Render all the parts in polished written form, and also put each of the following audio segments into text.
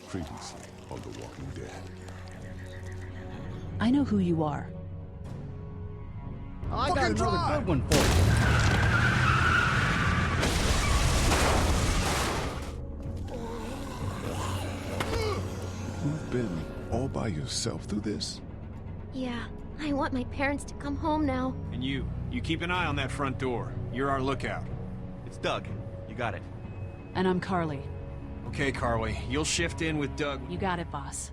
Previously on The Walking Dead. I know who you are. I got another good one for you. You've been all by yourself through this? Yeah, I want my parents to come home now. And you keep an eye on that front door. You're our lookout. It's Doug. You got it. And I'm Carly. Okay, Carly, you'll shift in with Doug. You got it, boss.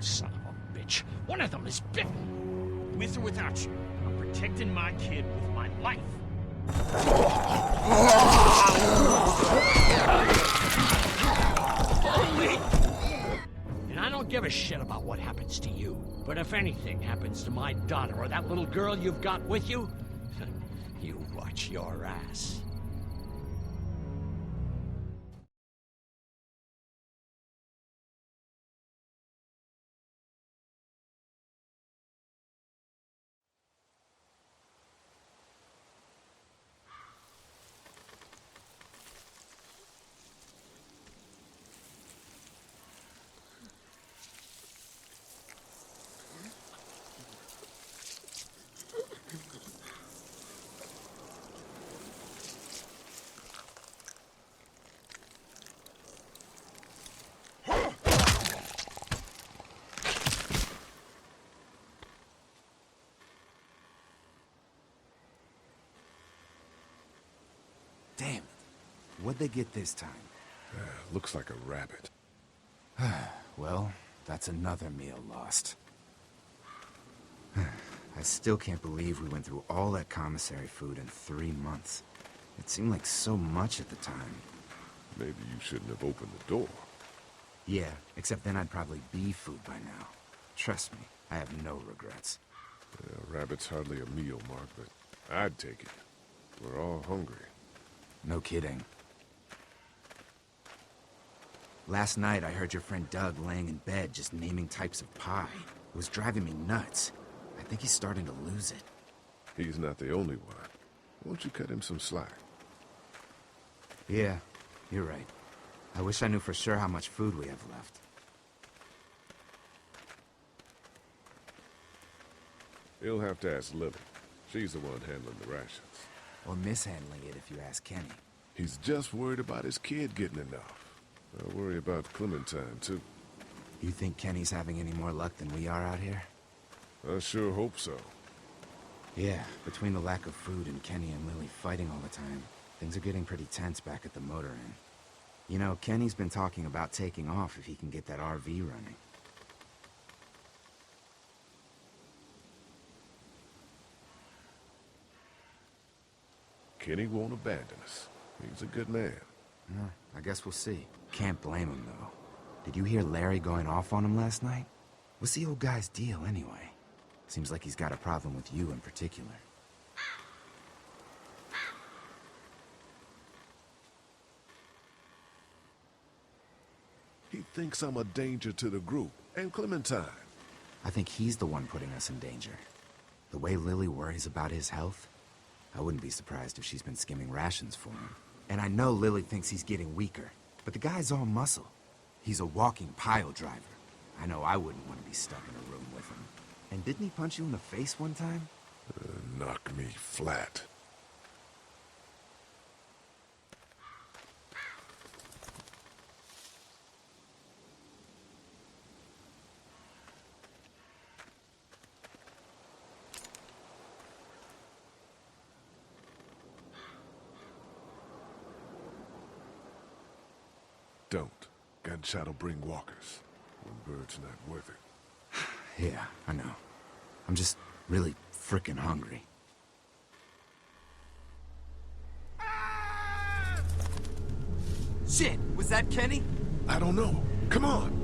Son of a bitch. One of them is bitten. With or without you, I'm protecting my kid with my life. And I don't give a shit about what happens to you. But if anything happens to my daughter or that little girl you've got with you, you watch your ass. Damn it. What'd they get this time? Looks like a rabbit. Well, that's another meal lost. I still can't believe we went through all that commissary food in 3 months. It seemed like so much at the time. Maybe you shouldn't have opened the door. Yeah, except then I'd probably be food by now. Trust me, I have no regrets. Rabbit's hardly a meal, Mark, but I'd take it. We're all hungry. No kidding. Last night, I heard your friend Doug laying in bed just naming types of pie. It was driving me nuts. I think he's starting to lose it. He's not the only one. Won't you cut him some slack? Yeah, you're right. I wish I knew for sure how much food we have left. You'll have to ask Lily. She's the one handling the rations. Or mishandling it if you ask Kenny. He's just worried about his kid getting enough. I worry about Clementine, too. You think Kenny's having any more luck than we are out here? I sure hope so. Yeah, between the lack of food and Kenny and Lily fighting all the time, things are getting pretty tense back at the motor inn. You know, Kenny's been talking about taking off if he can get that RV running. Kenny won't abandon us. He's a good man. I guess we'll see. Can't blame him, though. Did you hear Larry going off on him last night? What's the old guy's deal, anyway? Seems like he's got a problem with you in particular. He thinks I'm a danger to the group, and Clementine. I think he's the one putting us in danger. The way Lily worries about his health, I wouldn't be surprised if she's been skimming rations for him. And I know Lily thinks he's getting weaker, but the guy's all muscle. He's a walking pile driver. I know I wouldn't want to be stuck in a room with him. And didn't he punch you in the face one time? Knock me flat. Don't. Gunshot'll bring walkers. One bird's not worth it. Yeah, I know. I'm just really frickin' hungry. Shit! Was that Kenny? I don't know. Come on!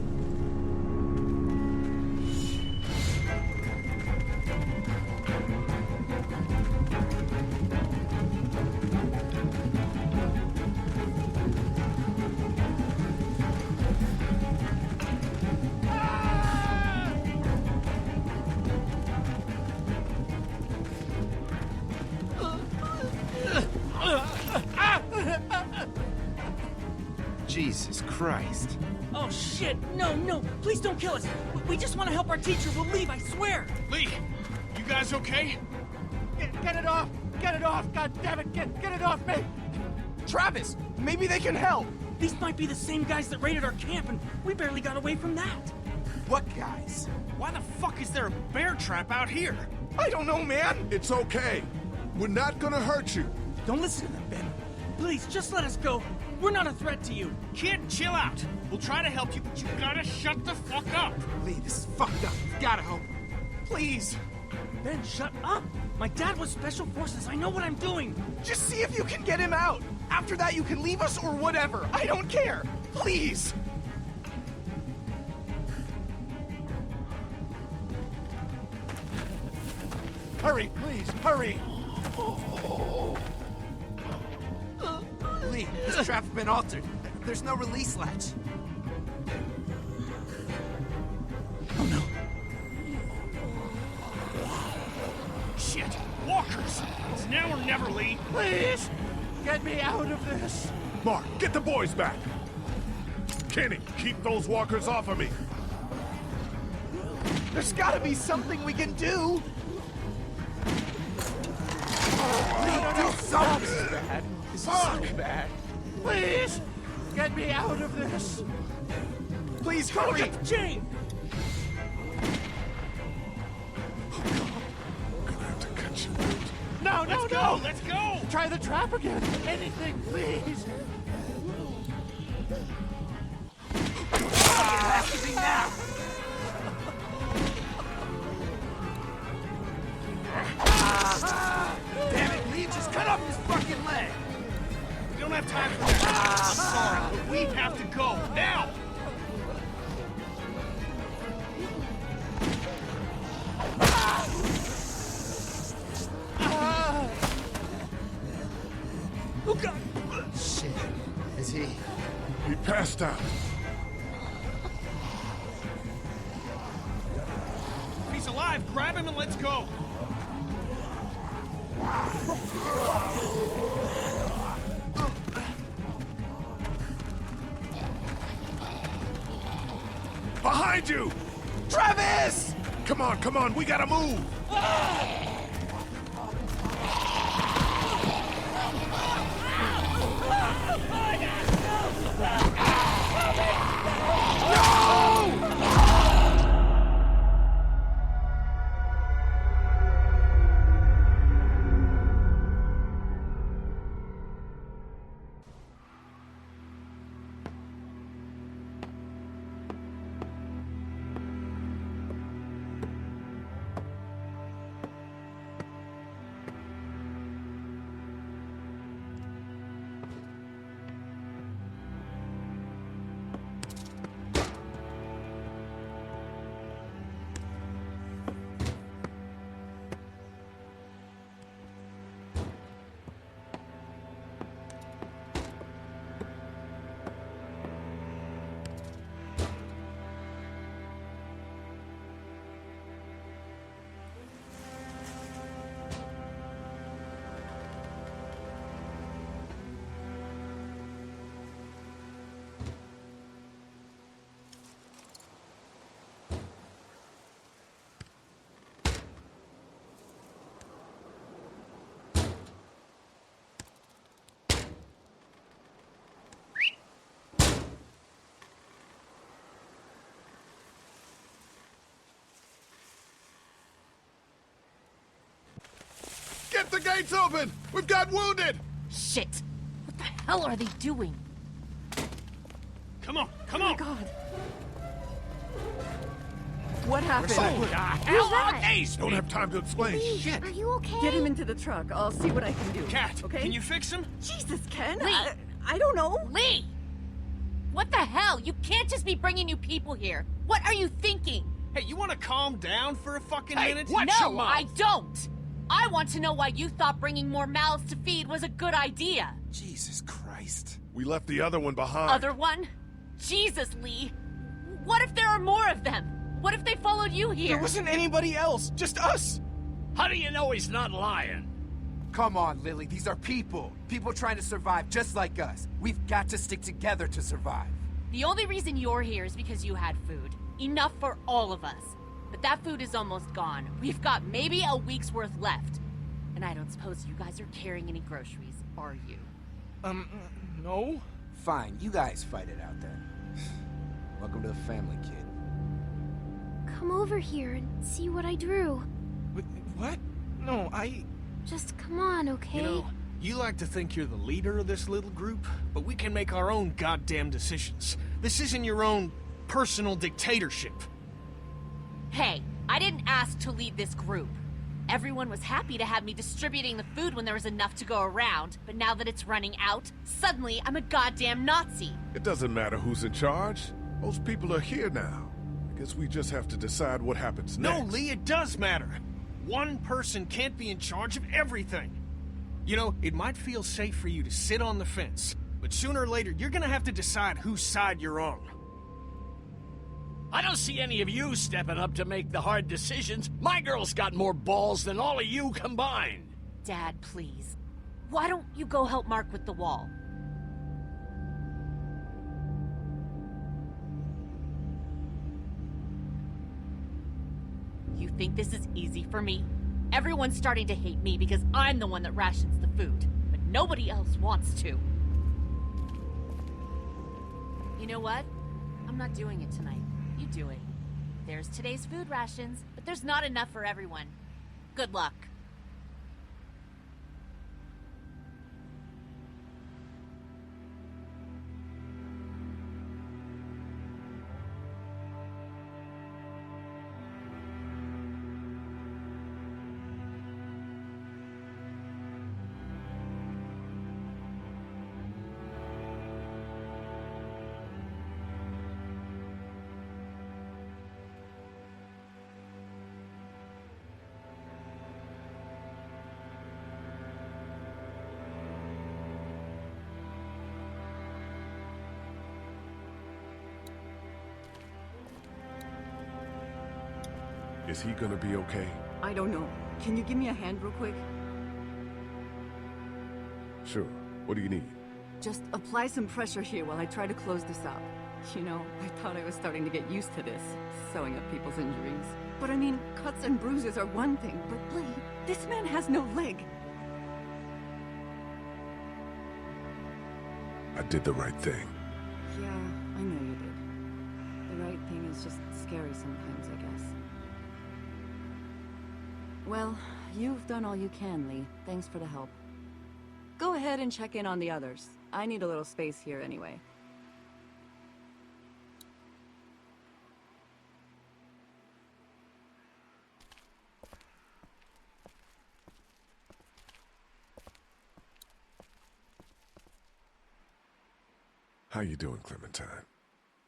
Jesus Christ. Oh shit! No, no! Please don't kill us! We just want to help our teacher. We'll leave, I swear! Lee, you guys okay? Get it off! Get it off! God damn it! Get it off me! Travis, maybe they can help! These might be the same guys that raided our camp, and we barely got away from that. What guys? Why the fuck is there a bear trap out here? I don't know, man! It's okay. We're not gonna hurt you. Don't listen to them, Ben. Please, just let us go. We're not a threat to you. Kid, chill out. We'll try to help you, but you gotta shut the fuck up. Lee, this is fucked up. You gotta help him. Please! Ben, shut up! My dad was Special Forces. I know what I'm doing. Just see if you can get him out! After that, you can leave us or whatever. I don't care! Please! Hurry, please, hurry! Lee, this trap's been altered. There's no release latch. Oh no. Shit, walkers. It's now or never, Lee. Please! Get me out of this! Mark, get the boys back. Kenny, keep those walkers off of me. There's gotta be something we can do! No, Something. This is bad. This is so bad. Please! Get me out of this! Please hurry! Jane! Gonna have to cut you. No, no, Let's no! go, let's go! Try the trap again! Anything, please! Damn it, Lee, just cut off his fucking leg. We don't have time for that. I'm sorry, but we have to go, now! Oh god! Shit. Is he? He passed out. If he's alive, grab him and let's go. Behind you! Travis! Come on, we gotta move! Get the gates open! We've got wounded! Shit! What the hell are they doing? Come on, come on! God. What happened? Who the hell are these? Don't have time to explain. Are you okay? Get him into the truck. I'll see what I can do. Cat, okay? can you fix him? Jesus, Ken. Lee. I don't know. Lee! What the hell? You can't just be bringing new people here. What are you thinking? Hey, you want to calm down for a fucking Hey, minute? watch your No, mouth. I don't! I want to know why you thought bringing more mouths to feed was a good idea. Jesus Christ. We left the other one behind. Other one? Jesus, Lee. What if there are more of them? What if they followed you here? There wasn't anybody else, just us! How do you know he's not lying? Come on, Lily. These are people. People trying to survive just like us. We've got to stick together to survive. The only reason you're here is because you had food. Enough for all of us. But that food is almost gone. We've got maybe a week's worth left. And I don't suppose you guys are carrying any groceries, are you? No? Fine, you guys fight it out then. Welcome to the family, kid. Come over here and see what I drew. What? No, Just come on, okay? You know, you like to think you're the leader of this little group, but we can make our own goddamn decisions. This isn't your own personal dictatorship. Hey, I didn't ask to lead this group. Everyone was happy to have me distributing the food when there was enough to go around, but now that it's running out, suddenly I'm a goddamn Nazi. It doesn't matter who's in charge. Most people are here now. I guess we just have to decide what happens next. No, Lee, it does matter. One person can't be in charge of everything. You know, it might feel safe for you to sit on the fence, but sooner or later, you're gonna have to decide whose side you're on. I don't see any of you stepping up to make the hard decisions. My girl's got more balls than all of you combined. Dad, please. Why don't you go help Mark with the wall? You think this is easy for me? Everyone's starting to hate me because I'm the one that rations the food, but nobody else wants to. You know what? I'm not doing it tonight. You do it. There's today's food rations, but there's not enough for everyone. Good luck. Is he gonna be okay? I don't know. Can you give me a hand real quick? Sure. What do you need? Just apply some pressure here while I try to close this up. You know, I thought I was starting to get used to this, sewing up people's injuries. But I mean, cuts and bruises are one thing, but Lee, this man has no leg. I did the right thing. Yeah, I know you did. The right thing is just scary sometimes, I guess. Well, you've done all you can, Lee. Thanks for the help. Go ahead and check in on the others. I need a little space here anyway. How you doing, Clementine?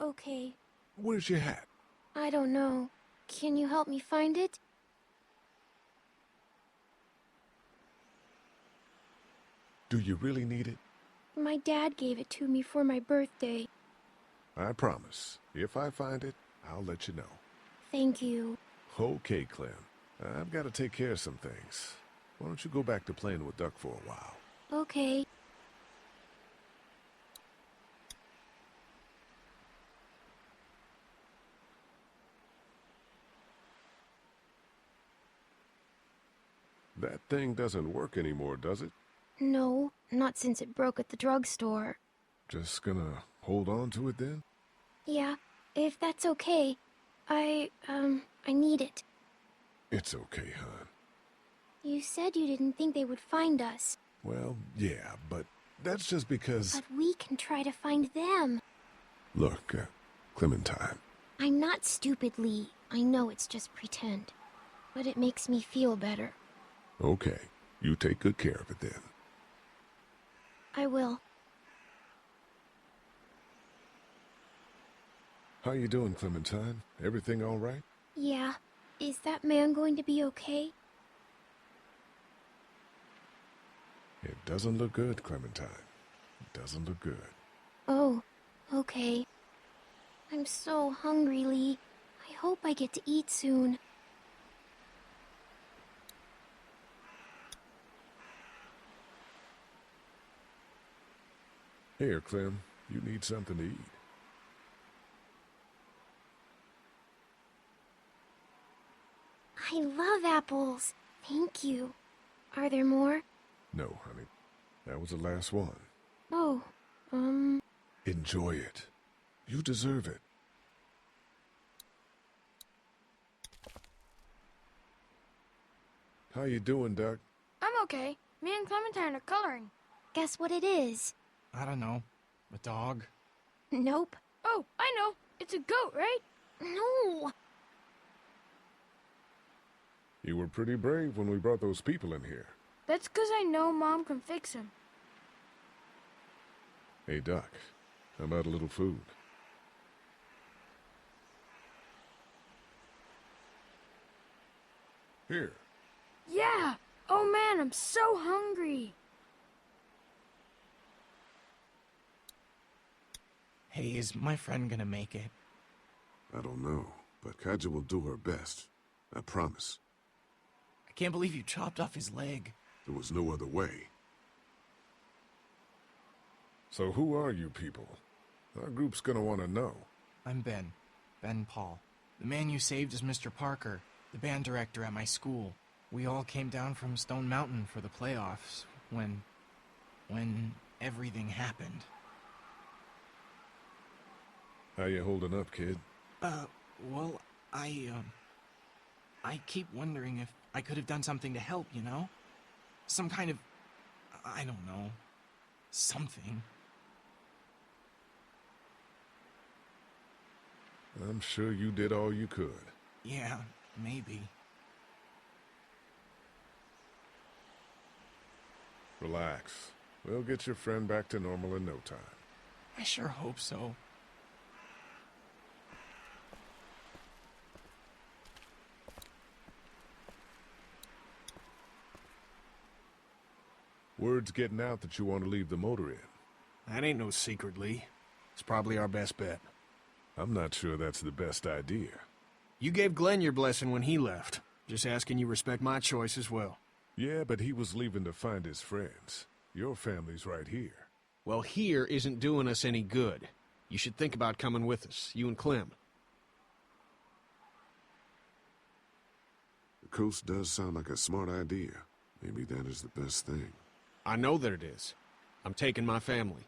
Okay. Where's your hat? I don't know. Can you help me find it? Do you really need it? My dad gave it to me for my birthday. I promise. If I find it, I'll let you know. Thank you. Okay, Clem. I've got to take care of some things. Why don't you go back to playing with Duck for a while? Okay. That thing doesn't work anymore, does it? No, not since it broke at the drugstore. Just gonna hold on to it then? Yeah, if that's okay. I need it. It's okay, hon. You said you didn't think they would find us. Well, yeah, but that's just because... But we can try to find them. Look, Clementine. I'm not stupid, Lee. I know it's just pretend. But it makes me feel better. Okay, you take good care of it then. I will. How you doing, Clementine? Everything all right? Yeah. Is that man going to be okay? It doesn't look good, Clementine. It doesn't look good. Oh, okay. I'm so hungry, Lee. I hope I get to eat soon. Here, Clem. You need something to eat. I love apples. Thank you. Are there more? No, honey. That was the last one. Oh, Enjoy it. You deserve it. How you doing, Duck? I'm okay. Me and Clementine are coloring. guess what it is? I don't know. A dog? Nope. Oh, I know. It's a goat, right? No. You were pretty brave when we brought those people in here. That's 'cause I know Mom can fix him. Hey, Duck. How about a little food? Here. Yeah! Oh man, I'm so hungry. Hey, is my friend gonna make it? I don't know, but Kaja will do her best. I promise. I can't believe you chopped off his leg. There was no other way. So who are you people? Our group's gonna want to know. I'm Ben. Ben Paul. The man you saved is Mr. Parker, the band director at my school. We all came down from Stone Mountain for the playoffs when everything happened. How you holding up, kid? Well, I keep wondering if I could have done something to help, you know? Some kind of, I don't know, something. I'm sure you did all you could. Yeah, maybe. Relax. We'll get your friend back to normal in no time. I sure hope so. Word's getting out that you want to leave the motor in. That ain't no secret, Lee. It's probably our best bet. I'm not sure that's the best idea. You gave Glenn your blessing when he left. Just asking you respect my choice as well. Yeah, but he was leaving to find his friends. Your family's right here. Well, here isn't doing us any good. You should think about coming with us, you and Clem. The coast does sound like a smart idea. Maybe that is the best thing. I know that it is. I'm taking my family.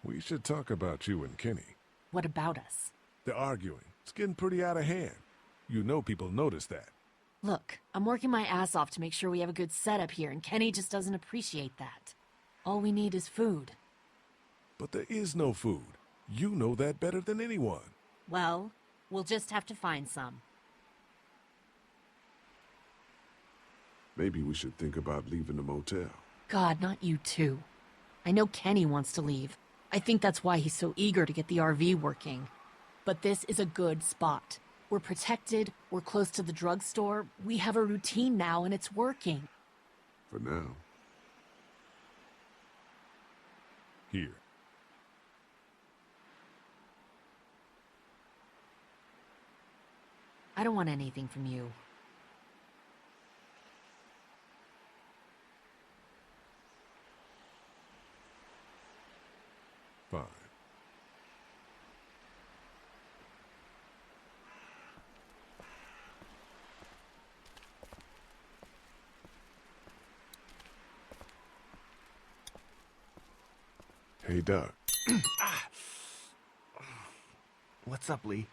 We should talk about you and Kenny. What about us? The arguing. It's getting pretty out of hand. You know people notice that. Look, I'm working my ass off to make sure we have a good setup here, and Kenny just doesn't appreciate that. All we need is food. But there is no food. You know that better than anyone. Well, we'll just have to find some. Maybe we should think about leaving the motel. God, not you too. I know Kenny wants to leave. I think that's why he's so eager to get the RV working. But this is a good spot. We're protected, we're close to the drugstore, we have a routine now and it's working. For now. Here. I don't want anything from you. Fine. Hey, Doug. What's up, Lee?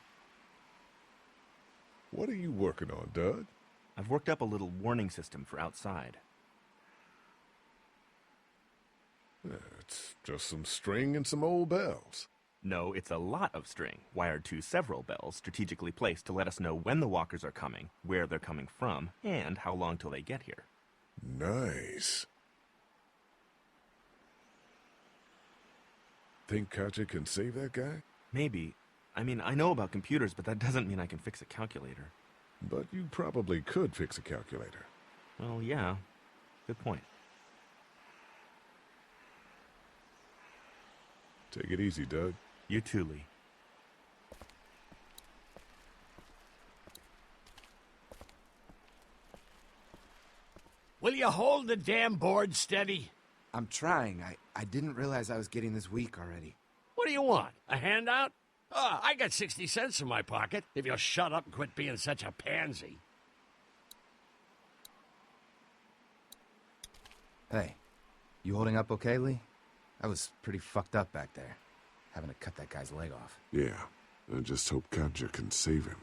What are you working on, Doug? I've worked up a little warning system for outside. It's just some string and some old bells. No, it's a lot of string, wired to several bells, strategically placed to let us know when the walkers are coming, where they're coming from, and how long till they get here. Nice. Think Katja can save that guy? Maybe. I mean, I know about computers, but that doesn't mean I can fix a calculator. But you probably could fix a calculator. Well, yeah. Good point. Take it easy, Doug. You too, Lee. Will you hold the damn board steady? I'm trying. I didn't realize I was getting this weak already. What do you want? A handout? Oh, I got 60 cents in my pocket, if you'll shut up and quit being such a pansy. Hey, you holding up okay, Lee? I was pretty fucked up back there, having to cut that guy's leg off. Yeah, I just hope Katja can save him.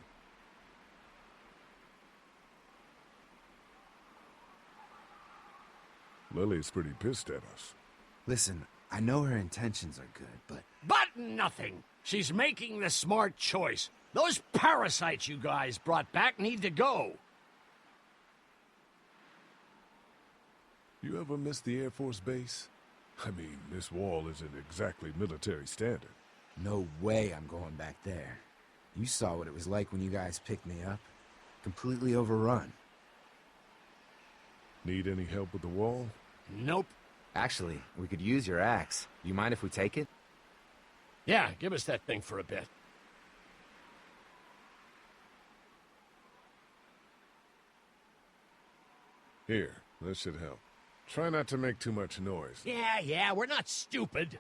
Lily's pretty pissed at us. Listen, I know her intentions are good, but... But nothing! She's making the smart choice. Those parasites you guys brought back need to go. You ever miss the Air Force Base? I mean, this wall isn't exactly military standard. No way I'm going back there. You saw what it was like when you guys picked me up. Completely overrun. Need any help with the wall? Nope. Actually, we could use your axe. You mind if we take it? Yeah, give us that thing for a bit. Here, that should help. Try not to make too much noise. Yeah, we're not stupid.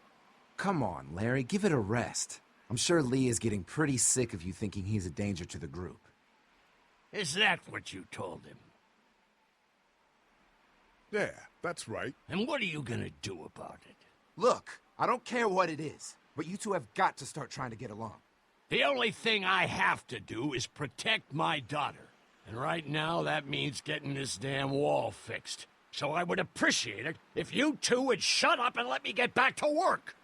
Come on, Larry, give it a rest. I'm sure Lee is getting pretty sick of you thinking he's a danger to the group. Is that what you told him? Yeah, that's right. And what are you gonna do about it? Look, I don't care what it is, but you two have got to start trying to get along. The only thing I have to do is protect my daughter. And right now, that means getting this damn wall fixed. So I would appreciate it if you two would shut up and let me get back to work.